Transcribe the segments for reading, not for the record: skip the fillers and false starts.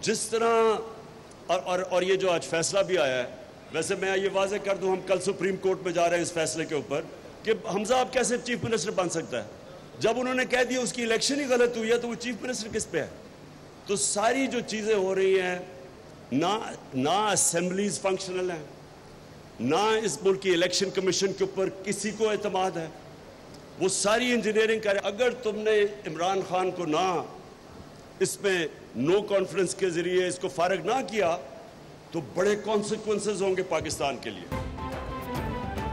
जिस तरह और ये जो आज फैसला भी आया है, वैसे मैं ये वाज़ेह कर दूं, हम कल सुप्रीम कोर्ट में जा रहे हैं इस फैसले के ऊपर कि हमजा अब कैसे चीफ मिनिस्टर बन सकता है। जब उन्होंने कह दिया उसकी इलेक्शन ही गलत हुई है तो वो चीफ मिनिस्टर किस पे है। तो सारी जो चीज़ें हो रही हैं, ना असेंबलीज फंक्शनल हैं, ना इस मुल्क की इलेक्शन कमीशन के ऊपर किसी को एतमाद है, वो सारी इंजीनियरिंग करे। अगर तुमने इमरान खान को ना इसमें नो कॉन्फ्रेंस के जरिए इसको फारग ना किया तो बड़े कॉन्सिक्वेंसेस होंगे पाकिस्तान के लिए।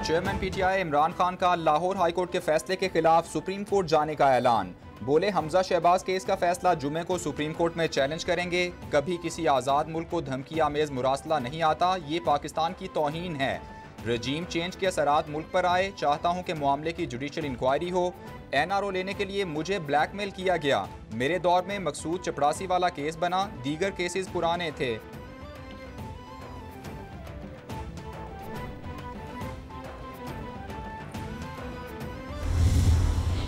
चेयरमैन पीटीआई इमरान खान का लाहौर हाईकोर्ट के फैसले के खिलाफ सुप्रीम कोर्ट जाने का ऐलान। बोले हमजा शहबाज केस का फैसला जुमे को सुप्रीम कोर्ट में चैलेंज करेंगे। कभी किसी आज़ाद मुल्क को धमकी आमेज मुरासला नहीं आता, ये पाकिस्तान की तौहीन है। रजीम चेंज के असरात मुल्क पर आए, चाहता हूँ कि मामले की जुडिशल इंक्वायरी हो। NRO लेने के लिए मुझे ब्लैकमेल किया गया। मेरे दौर में मकसूद चपरासी वाला केस बना, दीगर केसेस पुराने थे।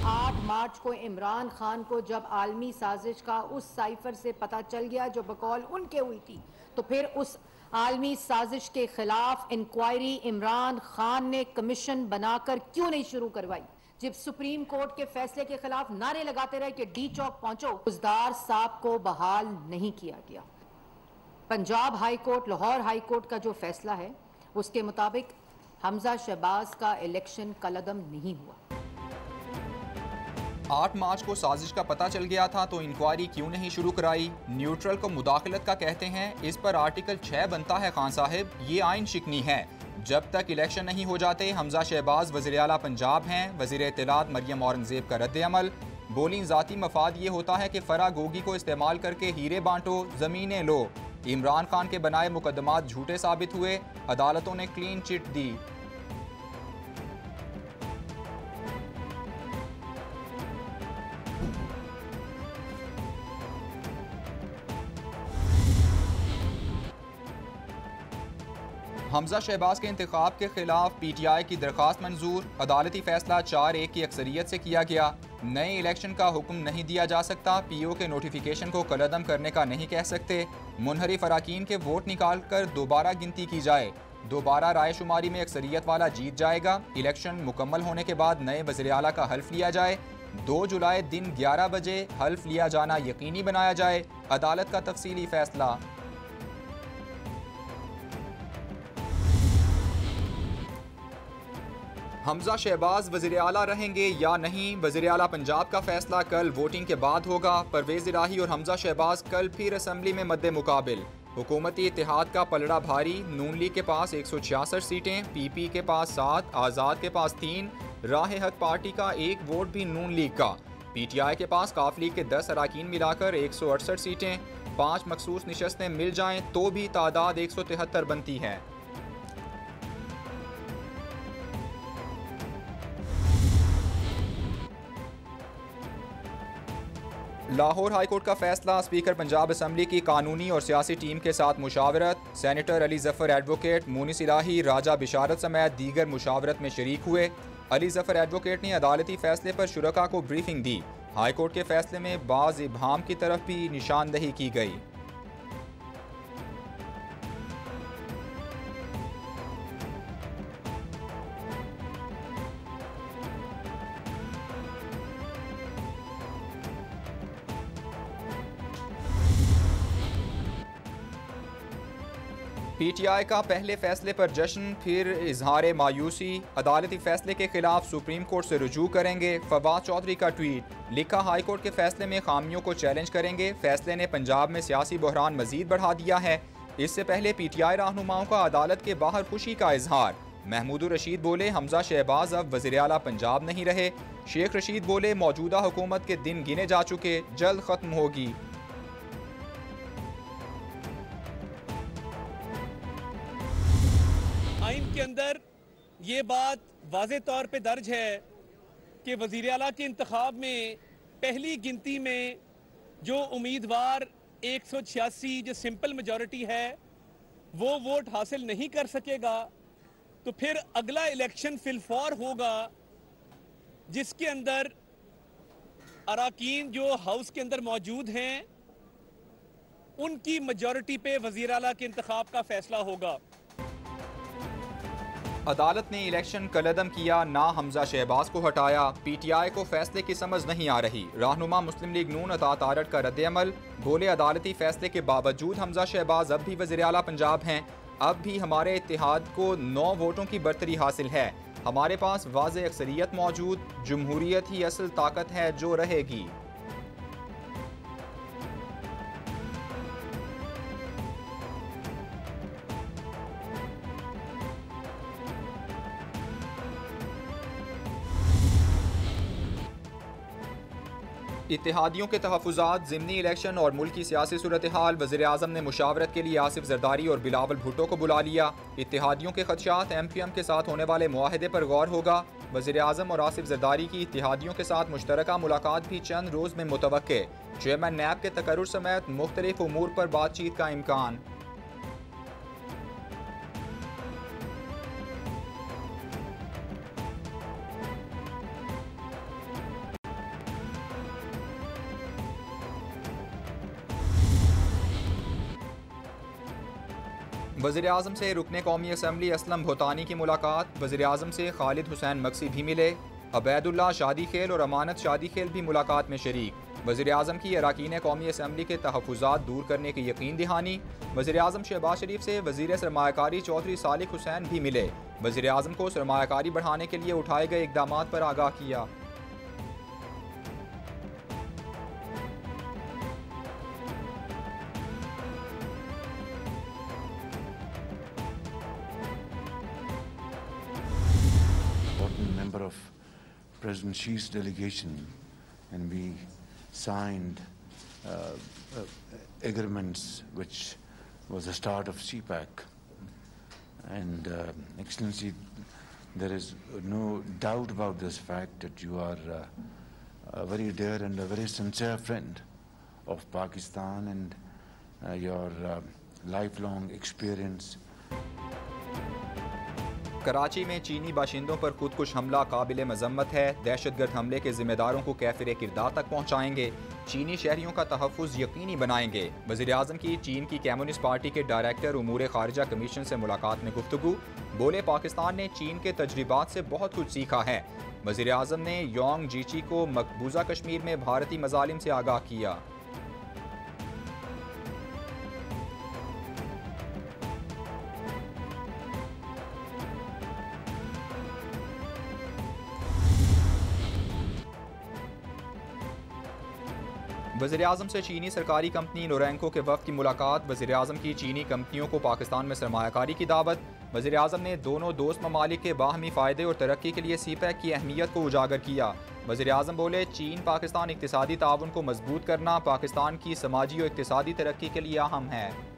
8 मार्च को इमरान खान को जब आलमी साजिश का उस साइफर से पता चल गया जो बकौल उनके हुई थी, तो फिर उस आलमी साजिश के खिलाफ इंक्वायरी इमरान खान ने कमीशन बनाकर क्यों नहीं शुरू करवाई। जब सुप्रीम कोर्ट के फैसले के खिलाफ नारे लगाते रहे कि डी चौक पहुंचो, उजदार साहब को बहाल नहीं किया गया। Punjab high court, Lahore high court का जो फैसला है उसके मुताबिक हमजा शहबाज का इलेक्शन कलअदम नहीं हुआ। 8 मार्च को साजिश का पता चल गया था तो इंक्वायरी क्यों नहीं शुरू कराई। न्यूट्रल को मुदाखलत का कहते हैं, इस पर आर्टिकल 6 बनता है खान साहिब, ये आइन शिकनी है। जब तक इलेक्शन नहीं हो जाते हमजा शहबाज वज़ीर आला पंजाब हैं। वज़ीर इत्तलात मरियम औरंगज़ेब का रद्द अमल। बोली ज़ाती मफाद ये होता है कि फरा गोगी को इस्तेमाल करके हीरे बांटो, ज़मीनें लो। इमरान खान के बनाए मुकदमात झूठे साबित हुए, अदालतों ने क्लीन चिट दी। हमजा शहबाज के इंतखाब के खिलाफ PTI की दरख्वास्त मंजूर। अदालती फैसला 4-1 की अक्सरियत से किया गया। नए इलेक्शन का हुक्म नहीं दिया जा सकता। PO के नोटिफिकेशन को कलअदम करने का नहीं कह सकते। मुनहरिफ अराकीन के वोट निकाल कर दोबारा गिनती की जाए। दोबारा राय शुमारी में अक्सरियत वाला जीत जाएगा। इलेक्शन मुकम्मल होने के बाद नए वज़ीर आला का हल्फ लिया जाए। 2 जुलाई दिन 11 बजे हल्फ लिया जाना यकीनी बनाया जाए। अदालत का तफसीली फैसला। हमजा शहबाज वज़ीर आला रहेंगे या नहीं, वज़ीर आला पंजाब का फैसला कल वोटिंग के बाद होगा। परवेज़ इलाही और हमजा शहबाज कल फिर असम्बली में मद्दे मुकाबिल। हुकूमती इत्तेहाद का पलड़ा भारी। नून लीग के पास 166 सीटें, PP के पास 7, आज़ाद के पास 3, राह हक पार्टी का 1 वोट भी नून लीग का। PTI के पास काफ लीग के 10 अराकीन मिलाकर 168 सीटें। 5 मखसूस निशस्तें मिल जाएं तो भी तादाद 173 बनती है। लाहौर हाईकोर्ट का फैसला। स्पीकर पंजाब असम्बली की कानूनी और सियासी टीम के साथ मुशावरत। सेनेटर अली जफ़र एडवोकेट, मुनीस इलाही, राजा बिशारत समेत दीगर मुशावरत में शरीक हुए। अली जफ़र एडवोकेट ने अदालती फैसले पर शुरका को ब्रीफिंग दी। हाईकोर्ट के फैसले में बाज़ इबहाम की तरफ भी निशानदही की गई। PTI का पहले फैसले पर जश्न, फिर इजहार मायूसी। अदालती फैसले के खिलाफ सुप्रीम कोर्ट से रुजू करेंगे। फवाद चौधरी का ट्वीट, लिखा हाई कोर्ट के फैसले में खामियों को चैलेंज करेंगे। फैसले ने पंजाब में सियासी बहरान मजीद बढ़ा दिया है। इससे पहले PTI रहनुमाओं का अदालत के बाहर खुशी का इजहार। महमूद रशीद बोले हमजा शहबाज अब वज़ीर आला पंजाब नहीं रहे। शेख रशीद बोले मौजूदा हुकूमत के दिन गिने जा चुके, जल्द खत्म होगी। आइन के अंदर ये बात वाज़े तौर पे दर्ज है कि वज़ीर आला के इंतखाब में पहली गिनती में जो उम्मीदवार 186 जो सिंपल मेजॉरिटी है वो वोट हासिल नहीं कर सकेगा, तो फिर अगला इलेक्शन फिलफौर होगा जिसके अंदर अराकीन जो हाउस के अंदर मौजूद हैं उनकी मेजॉरिटी पे वजीर आला के इंतखाब का फैसला होगा। अदालत ने इलेक्शन कलअदम किया, ना हमजा शहबाज को हटाया। PTI को फैसले की समझ नहीं आ रही। रहनुमा मुस्लिम लीग नून अता तारड़ का रद्द-ए-अमल, बोले अदालती फैसले के बावजूद हमजा शहबाज अब भी वज़ीर आला पंजाब हैं। अब भी हमारे इत्तेहाद को 9 वोटों की बरतरी हासिल है। हमारे पास वाज़ेह अक्सरियत मौजूद, जमहूरियत ही असल ताकत है जो रहेगी। इत्तेहादियों के तहफ़्फ़ुज़ात, ज़िमनी इलेक्शन और मुल्क की सियासी सूरत हाल। वज़ीर आज़म ने मुशावरत के लिए आसिफ ज़रदारी और बिलावल भुट्टो को बुला लिया। इत्तेहादियों के खदशात, MQM के साथ होने वाले मुआहदे पर गौर होगा। वज़ीर आज़म और आसिफ ज़रदारी की इत्तेहादियों के साथ मुश्तरका मुलाकात भी चंद रोज़ में मुतवक्के। चेयरमैन नैब के तकर्रुर समेत मुख्तलिफ उमूर पर बातचीत का इम्कान। वज़ीर आज़म से रुकने कौमी असम्बली असलम भूतानी की मुलाकात। वज़ीर आज़म से खालिद हुसैन मक्सी भी मिले। अबैदुल्लाह शादी खेल और अमानत शादी खेल भी मुलाकात में शरीक। वज़ीर आज़म की अरकान कौमी असम्बली के तहफ़्फ़ुज़ात दूर करने की यकीन दहानी। वज़ीर आज़म शहबाज शरीफ से वज़ीर सरमायाकारी चौधरी सालिक हुसैन भी मिले। वज़ीर आज़म को सरमायाकारी बढ़ाने के लिए उठाए गए इक़दामात पर आगाह किया। Member of President Xi's delegation, and we signed agreements which was the start of CPAC. And Excellency, there is no doubt about this fact that you are a very dear and a very sincere friend of Pakistan, and your lifelong experience. Karachi में चीनी बाशिंदों पर खुदकुश हमला काबिल मजम्मत है। दहशतगर्द हमले के जिम्मेदारों को kefir किरदार तक पहुँचाएंगे। चीनी शहरियों का तहफ़्फ़ुज़ यकीनी बनाएंगे। वज़ीर आज़म की चीन की कम्युनिस्ट पार्टी के डायरेक्टर उमूर खारिजा कमीशन से मुलाकात में गुफ्तगू। बोले पाकिस्तान ने चीन के तजर्बात से बहुत कुछ सीखा है। वज़ीर आज़म ने योंग जीची को मकबूजा कश्मीर में भारतीय मज़ालिम से आगाह किया। वज़ीर आज़म से चीनी सरकारी कंपनी नोरेंको के वफ़द की मुलाकात। वज़ीर आज़म की चीनी कंपनियों को पाकिस्तान में सरमायाकारी की दावत। वज़ीर आज़म ने दोनों दोस्त ममालिक के बाहमी फ़ायदे और तरक्की के लिए CPAC की अहमियत को उजागर किया। वज़ीर आज़म बोले चीन पाकिस्तान इक़्तिसादी ताउन को मजबूत करना पाकिस्तान की समाजी और इक़्तिसादी तरक्की के लिए अहम है।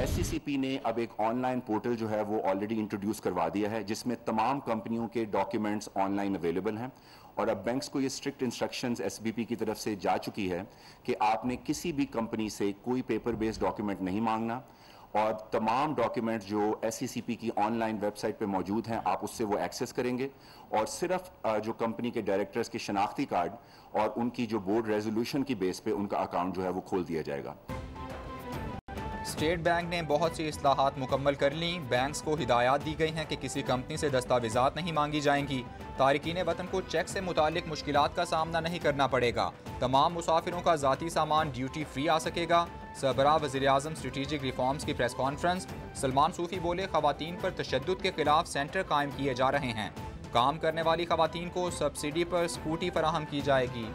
SCCP ने अब एक ऑनलाइन पोर्टल जो है वो ऑलरेडी इंट्रोड्यूस करवा दिया है, जिसमें तमाम कंपनियों के डॉक्यूमेंट्स ऑनलाइन अवेलेबल हैं। और अब बैंक्स को ये स्ट्रिक्ट इंस्ट्रक्शंस SBP की तरफ से जा चुकी है कि आपने किसी भी कंपनी से कोई पेपर बेस्ड डॉक्यूमेंट नहीं मांगना, और तमाम डॉक्यूमेंट्स जो SCCP की ऑनलाइन वेबसाइट पे मौजूद हैं आप उससे वो एक्सेस करेंगे, और सिर्फ जो कंपनी के डायरेक्टर्स के शनाख्ती कार्ड और उनकी जो बोर्ड रेजोल्यूशन की बेस पे उनका अकाउंट जो है वो खोल दिया जाएगा। स्टेट बैंक ने बहुत सी इस्लाहात मुकम्मल कर ली। बैंक्स को हिदायत दी गई हैं कि किसी कंपनी से दस्तावेजात नहीं मांगी जाएंगी। तारिकीन वतन को चेक से मुतालिक मुश्किलात का सामना नहीं करना पड़ेगा। तमाम मुसाफिरों का ज़ाती सामान ड्यूटी फ्री आ सकेगा। सरबराह वज़ीर आज़म स्ट्रेटेजिक रिफॉर्म्स की प्रेस कॉन्फ्रेंस। सलमान सूफी बोले ख़वातीन पर तशद्दुद के खिलाफ सेंटर कायम किए जा रहे हैं। काम करने वाली ख़वातीन को सब्सिडी पर स्कूटी फराहम की जाएगी।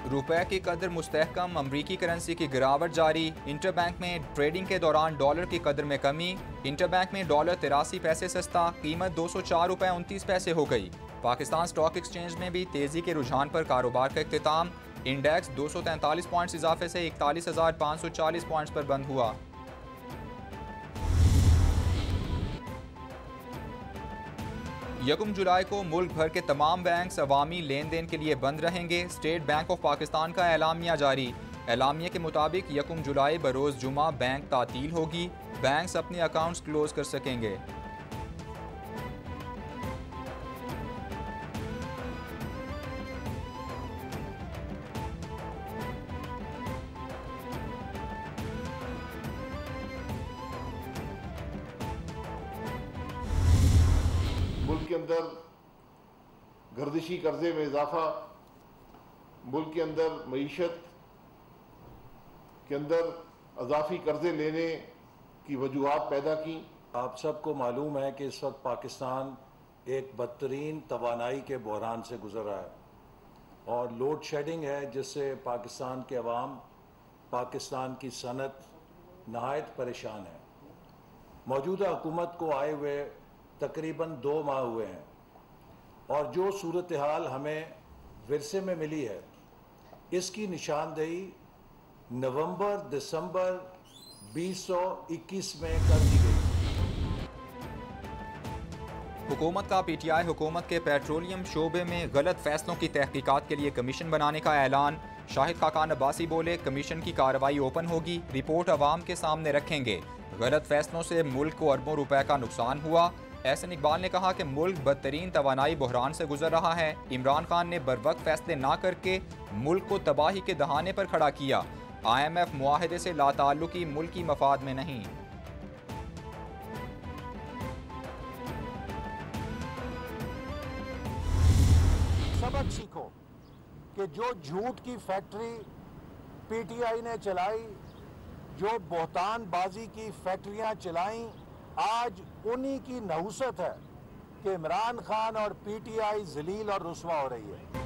रुपए की कदर मुस्तहकम, अमरीकी करेंसी की गिरावट जारी। इंटरबैंक में ट्रेडिंग के दौरान डॉलर की कदर में कमी। इंटरबैंक में डॉलर 83 पैसे सस्ता, कीमत 204 रुपये 29 पैसे हो गई। पाकिस्तान स्टॉक एक्सचेंज में भी तेज़ी के रुझान पर कारोबार का इख्तिताम। इंडेक्स 243 पॉइंट्स इजाफे से 41,540 पॉइंट्स पर बंद हुआ। यकम जुलाई को मुल्क भर के तमाम बैंक अवामी लेन देन के लिए बंद रहेंगे। स्टेट बैंक ऑफ पाकिस्तान का एलामिया जारी। एलामिया के मुताबिक यकम जुलाई बरोज़ जुमा बैंक तातील होगी। बैंक्स अपने अकाउंट्स क्लोज कर सकेंगे। मुल्क के अंदर गर्दिशी कर्जे में इजाफा, मुल्क के अंदर मईशत के अंदर अजाफी कर्जे लेने की वजूहात पैदा की। आप सबको मालूम है कि इस वक्त पाकिस्तान एक बदतरीन तवानाई के बहरान से गुजर रहा है और लोड शेडिंग है, जिससे पाकिस्तान के अवाम, पाकिस्तान की सनत नहायत परेशान है। मौजूदा हुकूमत को आए हुए तकरीबन 2 माह हुए हैं और जो सूरत हाल हमें विरसे में मिली है, इसकी निशानदेही नवंबर दिसंबर 2021 में कर दी गई। हुकूमत का पीटीआई हुकूमत के पेट्रोलियम शोबे में गलत फैसलों की तहकीकात के लिए कमीशन बनाने का ऐलान। शाहिद खाकान अब्बासी बोले, कमीशन की कार्रवाई ओपन होगी, रिपोर्ट अवाम के सामने रखेंगे। गलत फैसलों से मुल्क को अरबों रुपए का नुकसान हुआ। एहसन इकबाल ने कहा कि मुल्क बदतरीन तवानाई बहरान से गुजर रहा है। इमरान खान ने बरवक्त फैसले ना करके मुल्क को तबाही के दहाने पर खड़ा किया। IMF मुआहदे से लाताल्लुकी मुल्की मफाद में नहीं। सबक सीखो कि जो झूठ की फैक्ट्री पीटीआई ने चलाई, जो बोहतान बाजी की फैक्ट्रियां चलाई, आज उन्हीं की नहुसत है कि इमरान खान और पीटीआई जलील और रुस्वा हो रही है।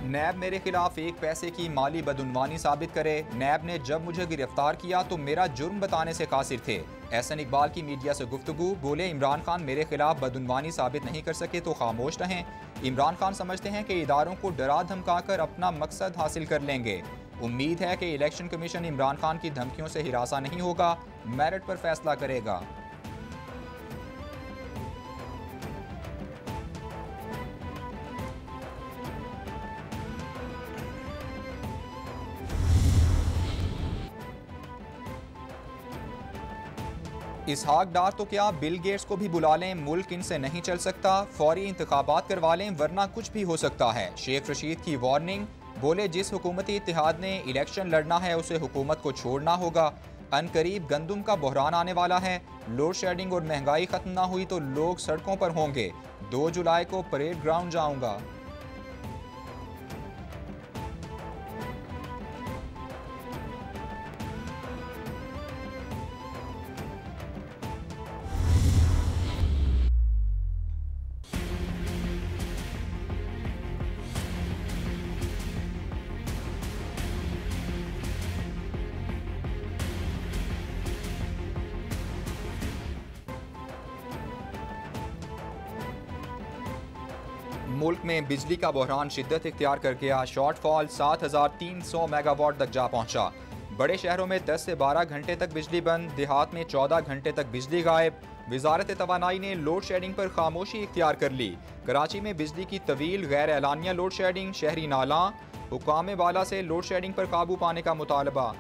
नैब मेरे खिलाफ 1 पैसे की माली बदउनवानी साबित करे। नैब ने जब मुझे गिरफ्तार किया तो मेरा जुर्म बताने से कासिर थे। एहसन इकबाल की मीडिया से गुफ्तगू, बोले इमरान खान मेरे खिलाफ बदउनवानी साबित नहीं कर सके तो खामोश रहें। इमरान खान समझते हैं कि इदारों को डरा धमका कर अपना मकसद हासिल कर लेंगे। उम्मीद है कि इलेक्शन कमीशन इमरान खान की धमकियों से हिरासा नहीं होगा, मेरिट पर फैसला करेगा। इसहाक डार तो क्या बिल गेट्स को भी बुला लें, मुल्क इनसे नहीं चल सकता, फौरी इंतखाबात करवा लें वरना कुछ भी हो सकता है। शेख रशीद की वार्निंग, बोले जिस हुकूमती इत्तेहाद ने इलेक्शन लड़ना है उसे हुकूमत को छोड़ना होगा। अनकरीब गंदुम का बहरान आने वाला है। लोड शेडिंग और महंगाई खत्म ना हुई तो लोग सड़कों पर होंगे। 2 जुलाई को परेड ग्राउंड जाऊंगा। मुल्क में बिजली का बहरान शिद्दत इख्तियार कर गया। शॉर्टफॉल 7,300 मेगावाट तक जा पहुंचा। बड़े शहरों में 10 से 12 घंटे तक बिजली बंद, देहात में 14 घंटे तक बिजली गायब। वजारत तवानाई ने लोड शेडिंग पर खामोशी इख्तियार कर ली। कराची में बिजली की तवील गैर एलानिया लोड शेडिंग, शहरी नाला, हुकाम बाला से लोड शेडिंग पर काबू पाने का मुतालबा।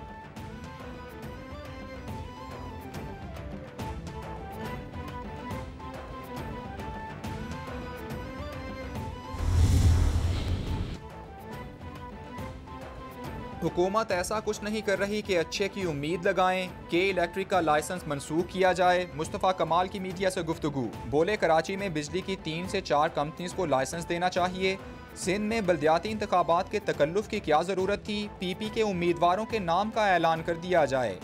हुकूमत ऐसा कुछ नहीं कर रही कि अच्छे की उम्मीद लगाएं। के इलेक्ट्रिक का लाइसेंस मनसूख किया जाए। मुस्तफ़ा कमाल की मीडिया से गुफ्तगू, बोले कराची में बिजली की 3 से 4 कंपनीज को लाइसेंस देना चाहिए। सिंध में बल्दियाती इंतखाबात के तकल्लुफ की क्या ज़रूरत थी। PP के उम्मीदवारों के नाम का ऐलान कर दिया जाए।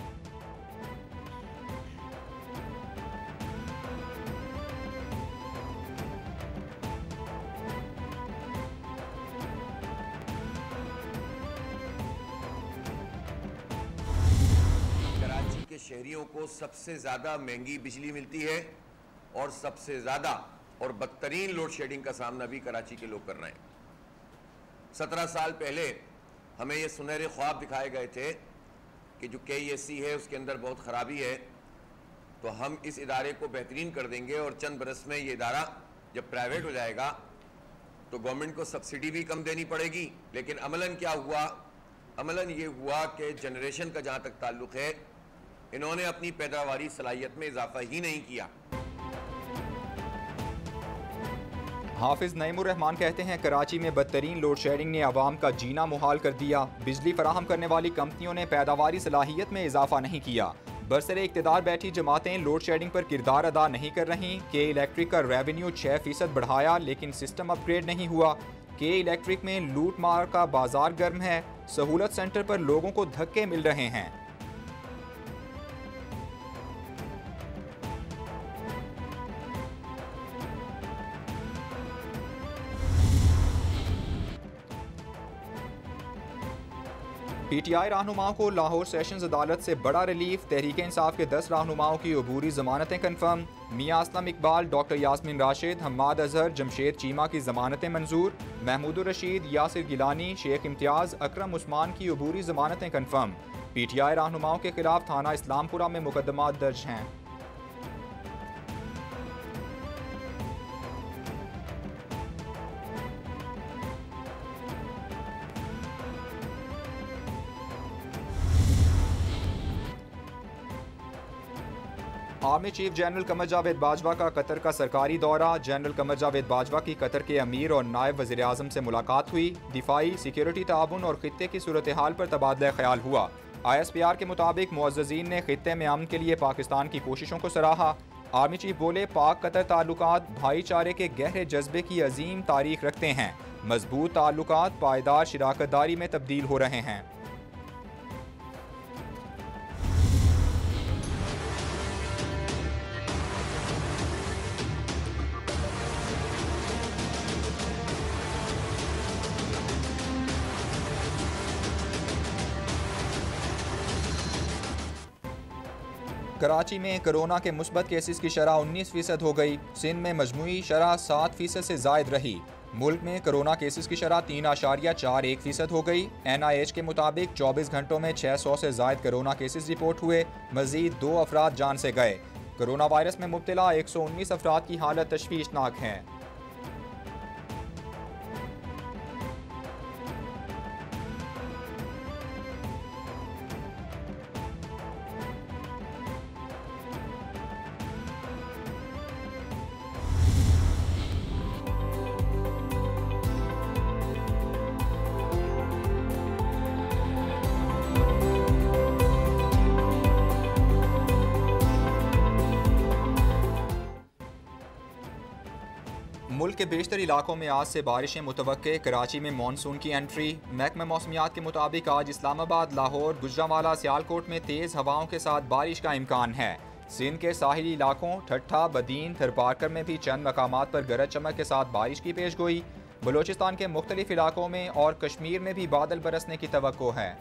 शहरियों को सबसे ज्यादा महंगी बिजली मिलती है और सबसे ज्यादा और बदतरीन लोड शेडिंग का सामना भी कराची के लोग कर रहे हैं। 17 साल पहले हमें ये सुनहरे ख्वाब दिखाए गए थे कि जो KESC है उसके अंदर बहुत ख़राबी है, तो हम इस इदारे को बेहतरीन कर देंगे और चंद बरस में ये इदारा जब प्राइवेट हो जाएगा तो गवर्नमेंट को सब्सिडी भी कम देनी पड़ेगी। लेकिन अमलन क्या हुआ? अमलन ये हुआ कि जनरेशन का जहाँ तक ताल्लुक़ है, इन्होंने अपनी पैदावारी सलाहियत में इजाफा ही नहीं किया। हाफिज नईमुर रहमान कहते हैं, कराची में बदतरीन लोड शेडिंग ने आवाम का जीना मुहाल कर दिया। बिजली फराहम करने वाली कंपनियों ने पैदावारी सलाहियत में इजाफा नहीं किया। बरसरे इक़्तिदार बैठी जमातें लोड शेडिंग पर किरदार अदा नहीं कर रहीं। के इलेक्ट्रिक का रेवेन्यू 6% बढ़ाया लेकिन सिस्टम अपग्रेड नहीं हुआ। के इलेक्ट्रिक में लूट मार का बाजार गर्म है। सहूलत सेंटर पर लोगों को धक्के मिल रहे हैं। PTI रहनुमाओं को लाहौर सेशंस अदालत से बड़ा रिलीफ। तहरीक इंसाफ के 10 रहनुमाओं की अबूरी जमानतें कन्फर्म। मियां असलम इकबाल, डॉक्टर यास्मीन राशिद, हम्माद अजहर, जमशेद चीमा की जमानतें मंजूर। महमूदुर रशीद, यासिर गिलानी, शेख इम्तियाज, अकरम उस्मान की अबूरी जमानतें कन्फर्म। PTI रहनुमाओं के खिलाफ थाना इस्लामपुरा में मुकदमा दर्ज हैं। Army chief general Qamar Javed Bajwa का कतर का सरकारी दौरा। जनरल कमर जावेद बाजवा की कतर के अमीर और नायब वज़ीर आज़म से मुलाकात हुई। दिफाई, सिक्योरिटी ताउन और खित्ते की सूरत हाल पर तबादला ख्याल हुआ। ISPR के मुताबिक मुअज़्ज़ज़ीन ने खित्ते में अमन के लिए पाकिस्तान की कोशिशों को सराहा। आर्मी चीफ बोले, पाक कतर ताल्लुकात भाईचारे के गहरे जज्बे की अजीम तारीख रखते हैं। मजबूत ताल्लुकात पायदार शिराकतदारी में तब्दील हो रहे हैं। कराची में कोरोना के मुस्बत केसेस की शरह 19% हो गई। सिंध में मजमूई शरह 7% से जायद रही। मुल्क में कोरोना केसेस की शरह 3.41% हो गई। NIH के मुताबिक 24 घंटों में 600 से जायद कोरोना केसेस रिपोर्ट हुए। मजीद 2 अफराद जान से गए। कोरोना वायरस में मुब्तला 119 अफराद की हालत तशवीशनाक है। मुल्क के बेशतर इलाकों में आज से बारिशें मुतवक्के। कराची में मानसून की एंट्री। महकमा मौसमियात के मुताबिक आज इस्लामाबाद, लाहौर, गुजरांवाला, सियालकोट में तेज़ हवाओं के साथ बारिश का इम्कान है। सिंध के साहिली इलाकों ठट्ठा, बदीन, थरपारकर में भी चंद मकामात पर गरज चमक के साथ बारिश की पेशगोई। बलोचिस्तान के मुख्तलिफ इलाकों में और कश्मीर में भी बादल बरसने की तवक्को है।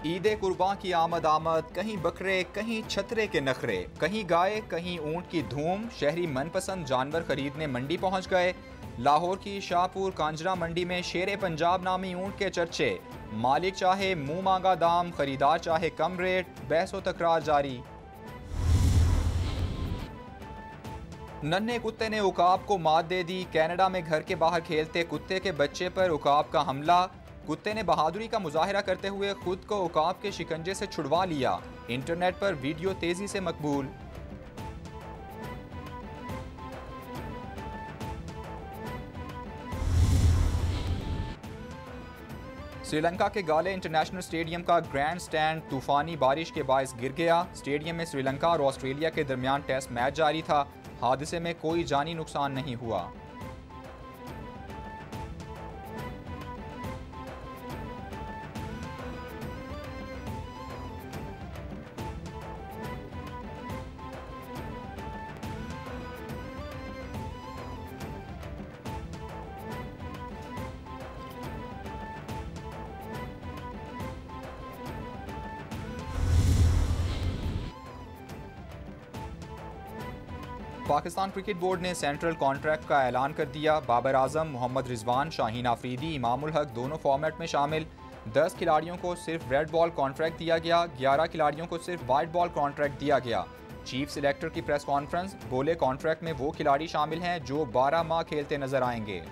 ईद कुर्बान की आमद आमद, कहीं बकरे कहीं छतरे के नखरे, कहीं गाय कहीं ऊंट की धूम। शहरी मनपसंद जानवर खरीदने मंडी पहुंच गए। लाहौर की शाहपुर कांजरा मंडी में शेरे पंजाब नामी ऊंट के चर्चे। मालिक चाहे मुंह मांगा दाम, खरीदार चाहे कम रेट, बहसो तकरार जारी। नन्हे कुत्ते ने उकाब को मात दे दी। कनाडा में घर के बाहर खेलते कुत्ते के बच्चे पर उकाब का हमला। कुत्ते ने बहादुरी का मुजाहिरा करते हुए खुद को उकाब के शिकंजे से छुड़वा लिया। इंटरनेट पर वीडियो तेजी से मकबूल। श्रीलंका के गाले इंटरनेशनल स्टेडियम का ग्रैंड स्टैंड तूफानी बारिश के बायस गिर गया। स्टेडियम में श्रीलंका और ऑस्ट्रेलिया के दरमियान टेस्ट मैच जारी था। हादसे में कोई जानी नुकसान नहीं हुआ। पाकिस्तान क्रिकेट बोर्ड ने सेंट्रल कॉन्ट्रैक्ट का ऐलान कर दिया। बाबर आजम, मोहम्मद रिजवान, शाहीन आफरीदी, इमामुल हक दोनों फॉर्मेट में शामिल। 10 खिलाड़ियों को सिर्फ रेड बॉल कॉन्ट्रैक्ट दिया गया, 11 खिलाड़ियों को सिर्फ वाइट बॉल कॉन्ट्रैक्ट दिया गया। चीफ सिलेक्टर की प्रेस कॉन्फ्रेंस, बोले कॉन्ट्रैक्ट में वो खिलाड़ी शामिल हैं जो 12 माह खेलते नजर आएंगे।